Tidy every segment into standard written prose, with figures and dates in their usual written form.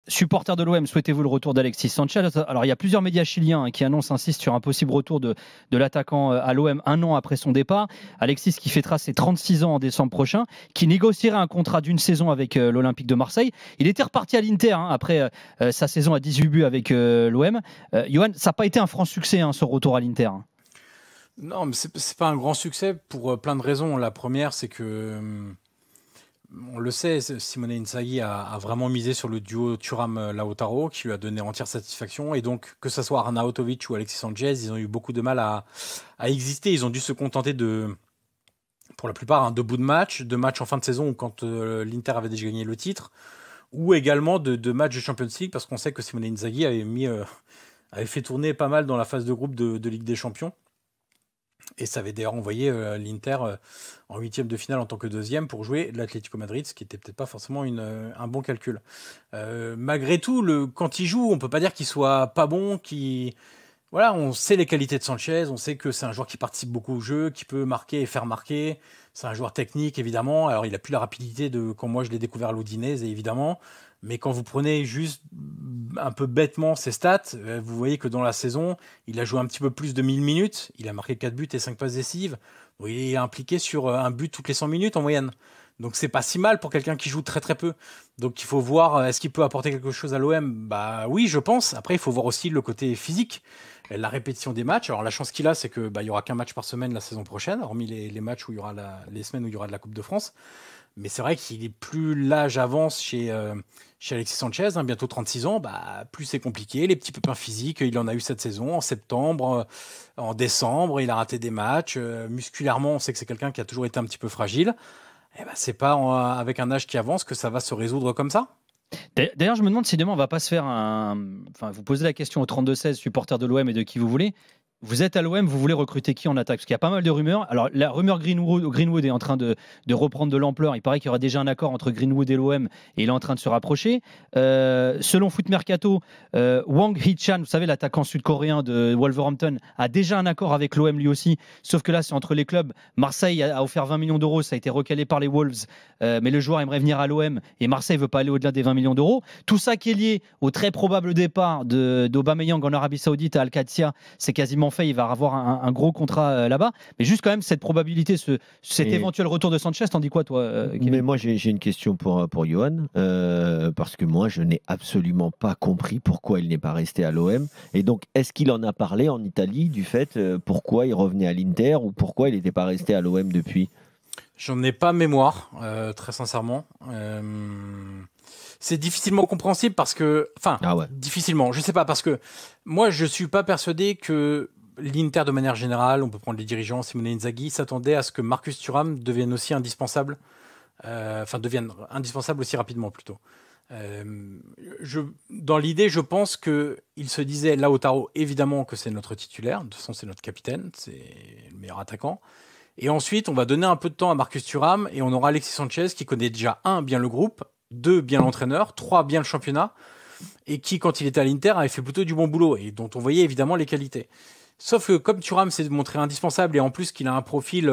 supporter de l'OM, souhaitez-vous le retour d'Alexis Sanchez? Alors, il y a plusieurs médias chiliens qui insistent sur un possible retour de l'attaquant à l'OM un an après son départ. Alexis qui fêtera ses 36 ans en décembre prochain, qui négocierait un contrat d'une saison avec l'Olympique de Marseille. Il était reparti à l'Inter après sa saison à 18 buts avec l'OM. Johan, ça n'a pas été un franc succès, ce retour à l'Inter. Non, mais c'est pas un grand succès pour plein de raisons. La première, c'est que on le sait, Simone Inzaghi a vraiment misé sur le duo Thuram-Lautaro qui lui a donné entière satisfaction. Et donc, que ce soit Arnautovic ou Alexis Sanchez, ils ont eu beaucoup de mal à exister. Ils ont dû se contenter pour la plupart, de bouts de matchs en fin de saison ou quand l'Inter avait déjà gagné le titre, ou également de matchs de Champions League, parce qu'on sait que Simone Inzaghi avait fait tourner pas mal dans la phase de groupe de Ligue des Champions. Et ça avait d'ailleurs envoyé l'Inter en huitième de finale en tant que deuxième pour jouer l'Atlético Madrid, ce qui n'était peut-être pas forcément un bon calcul. Malgré tout, quand il joue, on ne peut pas dire qu'il soit pas bon. Voilà, on sait les qualités de Sanchez, on sait que c'est un joueur qui participe beaucoup au jeu, qui peut marquer et faire marquer. C'est un joueur technique, évidemment. Alors, il n'a plus la rapidité de quand moi je l'ai découvert à l'Udinese, évidemment. Mais quand vous prenez juste un peu bêtement ses stats, vous voyez que dans la saison, il a joué un petit peu plus de 1000 minutes. Il a marqué 4 buts et 5 passes décisives. Il est impliqué sur un but toutes les 100 minutes en moyenne. Donc c'est pas si mal pour quelqu'un qui joue très très peu. Donc il faut voir, est-ce qu'il peut apporter quelque chose à l'OM? Bah oui, je pense. Après, il faut voir aussi le côté physique, la répétition des matchs. Alors la chance qu'il a, c'est que il y aura qu'un match par semaine la saison prochaine, hormis les matchs où il y aura les semaines où il y aura de la Coupe de France. Mais c'est vrai qu'il est plus l'âge avance chez Alexis Sanchez, bientôt 36 ans, plus c'est compliqué. Les petits pépins physiques, il en a eu cette saison, en septembre, en décembre, il a raté des matchs. Musculairement, on sait que c'est quelqu'un qui a toujours été un petit peu fragile. C'est pas avec un âge qui avance que ça va se résoudre comme ça. D'ailleurs, je me demande si demain on va pas se faire vous posez la question au 32-16, supporters de l'OM et de qui vous voulez. Vous êtes à l'OM, vous voulez recruter qui en attaque? Parce qu'il y a pas mal de rumeurs. Alors, la rumeur Greenwood est en train de reprendre de l'ampleur. Il paraît qu'il y aura déjà un accord entre Greenwood et l'OM et il est en train de se rapprocher. Selon Foot Mercato, Wang Hee-chan, vous savez, l'attaquant sud-coréen de Wolverhampton, a déjà un accord avec l'OM lui aussi. Sauf que là, c'est entre les clubs. Marseille a offert 20 millions d'euros. Ça a été recalé par les Wolves. Mais le joueur aimerait venir à l'OM et Marseille ne veut pas aller au-delà des 20 millions d'euros. Tout ça qui est lié au très probable départ d'Aubameyang en Arabie Saoudite à Al-Qadsia, c'est quasiment fait, il va avoir un gros contrat là-bas. Mais juste quand même, cette probabilité, cet éventuel retour de Sanchez, t'en dis quoi, toi, Kevin? Mais moi, j'ai une question pour Johan, parce que moi, je n'ai absolument pas compris pourquoi il n'est pas resté à l'OM. Et donc, est-ce qu'il en a parlé en Italie du fait pourquoi il revenait à l'Inter ou pourquoi il n'était pas resté à l'OM depuis? J'en ai pas mémoire, très sincèrement. C'est difficilement compréhensible parce que... difficilement, je sais pas, parce que moi, je suis pas persuadé que l'Inter, de manière générale, on peut prendre les dirigeants, Simone Inzaghi, s'attendait à ce que Marcus Thuram devienne aussi indispensable, devienne indispensable aussi rapidement, plutôt. Dans l'idée, je pense qu'il se disait, Lautaro, évidemment que c'est notre titulaire, de toute façon c'est notre capitaine, c'est le meilleur attaquant. Et ensuite, on va donner un peu de temps à Marcus Thuram et on aura Alexis Sanchez qui connaît déjà, 1, bien le groupe, 2, bien l'entraîneur, 3, bien le championnat, et qui, quand il était à l'Inter, avait fait plutôt du bon boulot et dont on voyait évidemment les qualités. Sauf que comme Thuram s'est montré indispensable et en plus qu'il a un profil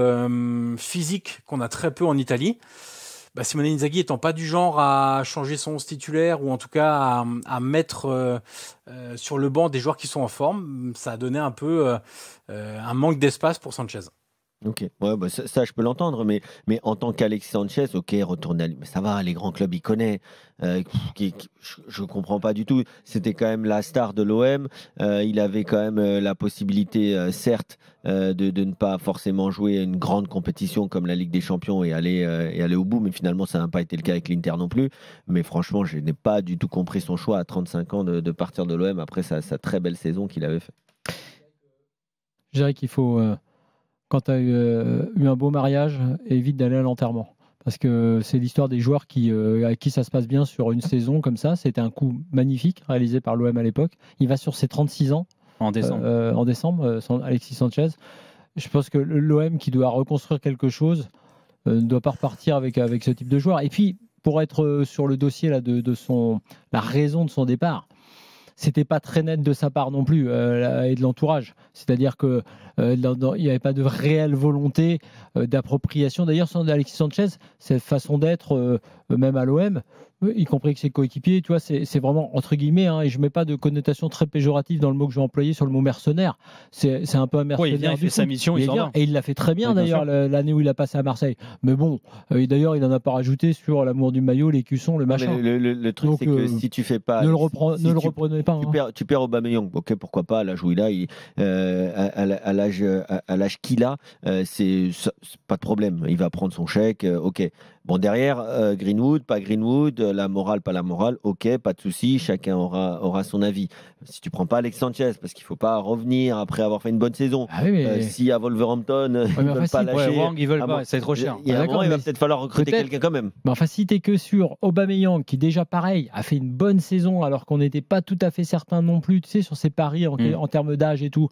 physique qu'on a très peu en Italie, Simone Inzaghi étant pas du genre à changer son 11 titulaire ou en tout cas à mettre sur le banc des joueurs qui sont en forme, ça a donné un peu un manque d'espace pour Sanchez. Ok, ouais, ça je peux l'entendre, mais en tant qu'Alexis Sanchez, ok, retourner à mais ça va, les grands clubs, il connaît. Je comprends pas du tout. C'était quand même la star de l'OM. Il avait quand même la possibilité, certes, de ne pas forcément jouer une grande compétition comme la Ligue des Champions et aller au bout, mais finalement, ça n'a pas été le cas avec l'Inter non plus. Mais franchement, je n'ai pas du tout compris son choix à 35 ans de partir de l'OM après sa très belle saison qu'il avait fait. Je dirais qu'il faut... quand tu as eu un beau mariage, évite d'aller à l'enterrement. Parce que c'est l'histoire des joueurs avec qui ça se passe bien sur une saison comme ça. C'était un coup magnifique réalisé par l'OM à l'époque. Il va sur ses 36 ans. En décembre. Alexis Sanchez. Je pense que l'OM qui doit reconstruire quelque chose ne doit pas repartir avec ce type de joueur. Et puis, pour être sur le dossier là, la raison de son départ, c'était pas très net de sa part non plus et de l'entourage. C'est-à-dire que il n'y avait pas de réelle volonté d'appropriation. D'ailleurs, Alexis Sanchez, cette façon d'être, même à l'OM, y compris avec ses coéquipiers, tu vois, c'est vraiment entre guillemets, hein, et je mets pas de connotation très péjorative dans le mot que je vais employer sur le mot mercenaire. C'est un peu un mercenaire. Il vient, il fait sa mission, il s'en va. Et il l'a fait très bien d'ailleurs l'année où il a passé à Marseille. Mais bon, et d'ailleurs il n'en a pas rajouté sur l'amour du maillot, les cuissons, le machin. Le truc, c'est que si tu fais pas, ne le reprenez pas. Tu perds Aubameyang. Ok, pourquoi pas, à l'âge où il a, à l'âge qu'il a, c'est pas de problème. Il va prendre son chèque. Ok. Bon, derrière, Greenwood, pas Greenwood, la morale, pas la morale, ok, pas de souci, chacun aura son avis. Si tu prends pas Alex Sanchez, parce qu'il faut pas revenir après avoir fait une bonne saison, si à Wolverhampton, ils veulent pas lâcher, ils veulent pas, c'est trop cher. Il va peut-être falloir recruter quelqu'un quand même. Mais enfin, si t'es que sur Aubameyang, qui déjà pareil, a fait une bonne saison, alors qu'on n'était pas tout à fait certain non plus, tu sais, sur ses paris en termes d'âge et tout,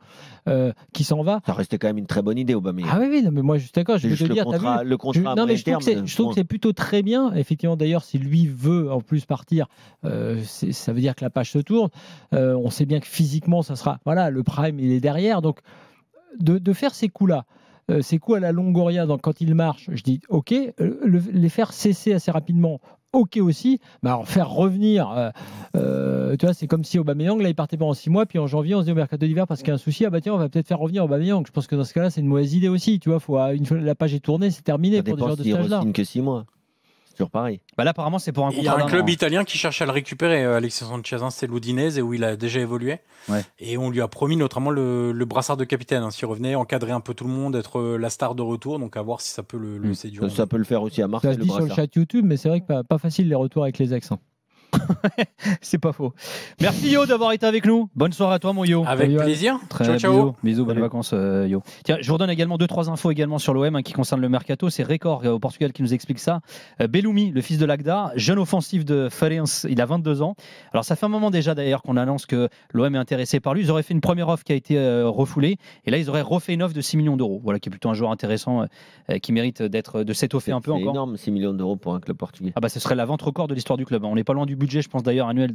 qui s'en va. Ça restait quand même une très bonne idée, Aubameyang. Ah oui, non, mais moi, juste d'accord, je vais te dire, le contrat à moyen terme. Je trouve que c'est plutôt très bien. Effectivement, d'ailleurs, si lui veut en plus partir, ça veut dire que la page se tourne. On sait bien que physiquement, ça sera. Voilà, le prime, il est derrière. Donc, de faire ces coups-là, ces coups à la Longoria, quand il marche, je dis OK. Les faire cesser assez rapidement, OK aussi. Mais alors, faire revenir, tu vois, c'est comme si Aubameyang, là, il partait pendant 6 mois, puis en janvier, on se dit au mercato d'hiver, parce qu'il y a un souci, ah bah tiens, on va peut-être faire revenir Aubameyang. Je pense que dans ce cas-là, c'est une mauvaise idée aussi. Tu vois, une fois la page est tournée, c'est terminé pour des joueurs de ce stage-là. Il ne que 6 mois. C'est toujours pareil. Bah là, apparemment, c'est pour un contrat. Il y a un club italien qui cherche à le récupérer, Alexis Sanchez, c'est l'Udinese, où il a déjà évolué. Ouais. Et on lui a promis notamment le brassard de capitaine, s'il revenait, encadrer un peu tout le monde, être la star de retour. Donc à voir si ça peut le séduire. Ça peut le faire aussi à Marseille. Ça se dit sur le chat YouTube, mais c'est vrai que pas facile les retours avec les ex. C'est pas faux. Merci Yo d'avoir été avec nous. Bonne soirée à toi mon Yo. Avec plaisir. Ciao, ciao. Bisous, bonnes vacances Yo. Tiens, je vous redonne également 2-3 infos également sur l'OM qui concernent le mercato. C'est Record au Portugal qui nous explique ça. Belloumi, le fils de Lagda, jeune offensif de Farense, il a 22 ans. Alors ça fait un moment déjà d'ailleurs qu'on annonce que l'OM est intéressé par lui. Ils auraient fait une première offre qui a été refoulée et là ils auraient refait une offre de 6 millions d'euros. Voilà, qui est plutôt un joueur intéressant qui mérite de s'étoffer un peu encore. C'est énorme, 6 millions d'euros pour un club portugais. Ah bah ce serait la vente record de l'histoire du club. On n'est pas loin du budget, je pense d'ailleurs annuel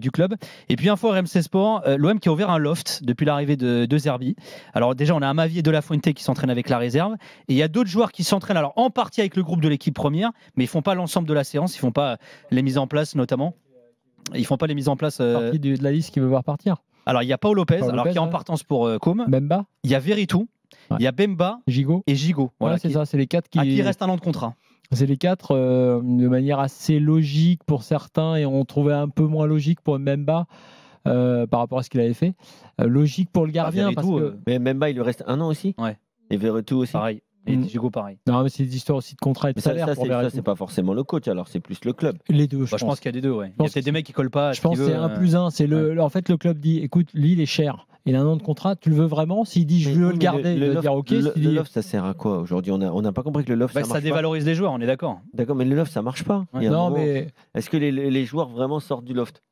du club. Et puis info RMC Sport, l'OM qui a ouvert un loft depuis l'arrivée de Zerbi. Alors déjà on a Amavi et De La Fuente qui s'entraînent avec la réserve et il y a d'autres joueurs qui s'entraînent alors en partie avec le groupe de l'équipe première, mais ils font pas l'ensemble de la séance, ils font pas les mises en place notamment. Ils font pas les mises en place. Partie de la liste qui veut voir partir. Alors il y a Paul Lopez, qui est en partance pour Com. Bemba. Il y a Veritou. Il y a Bemba Gigot. Et Gigot. Voilà, c'est ça, c'est les 4 qui. À qui reste un an de contrat. C'est les 4 de manière assez logique pour certains et on trouvait un peu moins logique pour Mbemba par rapport à ce qu'il avait fait. Logique pour le gardien. Parce que... Mais Mbemba, il lui reste un an aussi. Ouais. Et Verretou aussi. Pareil. Et Gigot, pareil. Non, mais c'est des histoires aussi de contrat et de salaire. Ça, c'est pas forcément le coach, alors c'est plus le club. Les deux, je pense qu'il y a des deux, ouais. Il y a peut-être des mecs qui collent pas. Je pense que c'est 1+1. C'est en fait, le club dit écoute, lui, il est cher. Il a un an de contrat, tu le veux vraiment? S'il dit je veux le garder, il va dire ok. Le loft, ça sert à quoi aujourd'hui? On n'a pas compris que le loft, ça dévalorise les joueurs, on est d'accord. D'accord, mais le loft, ça marche pas. Non, mais est-ce que les joueurs vraiment sortent du loft?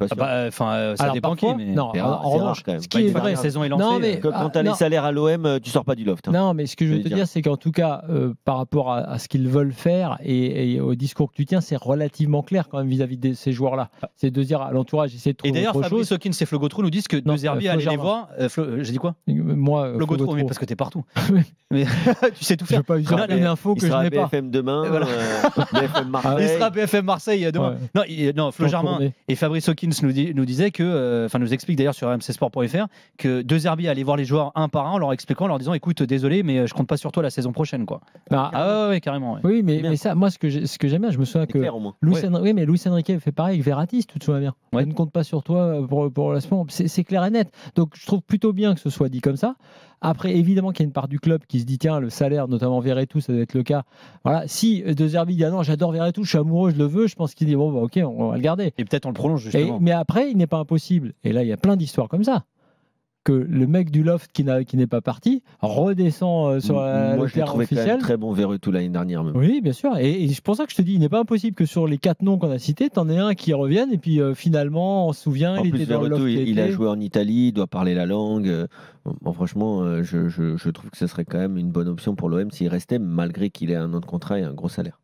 Ça dépend qui, mais non, en revanche, ce qui est vrai, la saison est lancée. Non, mais, quand tu as les salaires à l'OM, tu sors pas du loft. Non, mais ce que je veux te dire, c'est qu'en tout cas, par rapport à ce qu'ils veulent faire et au discours que tu tiens, c'est relativement clair quand même vis-à-vis de ces joueurs-là. C'est de dire à l'entourage, essayer de trouver autre chose. Et d'ailleurs, Fabrice Hawkins et Flo Gautreau nous disent que De Zerbi allait les voir. J'ai dit quoi? Moi, Flo Gautreau, mais parce que t'es partout. Mais tu sais tout faire. Je vais pas une info que je n'ai pas. BFM demain, BFM Marseille. Il sera BFM Marseille demain. Non, Flo Germain et Fabrice Hawkins nous disaient nous explique d'ailleurs sur rmcsport.fr que De Zerbi allait voir les joueurs un par un en leur expliquant, en leur disant écoute, désolé, mais je compte pas sur toi la saison prochaine, quoi. Ouais, carrément. Ouais. Oui, mais ça, moi, ce que j'aime bien, je me souviens que Luis Enrique fait pareil avec Verratti, tu te souviens bien. Je ne compte pas sur toi pour la semaine. C'est clair et net. Donc, je trouve plutôt bien que ce soit dit comme ça. Après, évidemment qu'il y a une part du club qui se dit tiens, le salaire, notamment Verretou, ça doit être le cas. Voilà. Si De Zerbi dit ah non, j'adore Verretou, je suis amoureux, je le veux, je pense qu'il dit bon, bah, ok, on va le garder. Et peut-être on le prolonge justement. Mais après, il n'est pas impossible. Et là, il y a plein d'histoires comme ça. Que le mec du loft qui n'est pas parti redescend sur le terrain officiel. Moi, très bon Verretou l'année dernière. Même. Oui, bien sûr. Et c'est pour ça que je te dis, il n'est pas impossible que sur les 4 noms qu'on a cités, t'en aies un qui revienne et puis finalement, on se souvient, il était dans le loft. Il a joué en Italie, il doit parler la langue. Bon, franchement, je trouve que ce serait quand même une bonne option pour l'OM s'il restait, malgré qu'il ait un an de contrat et un gros salaire.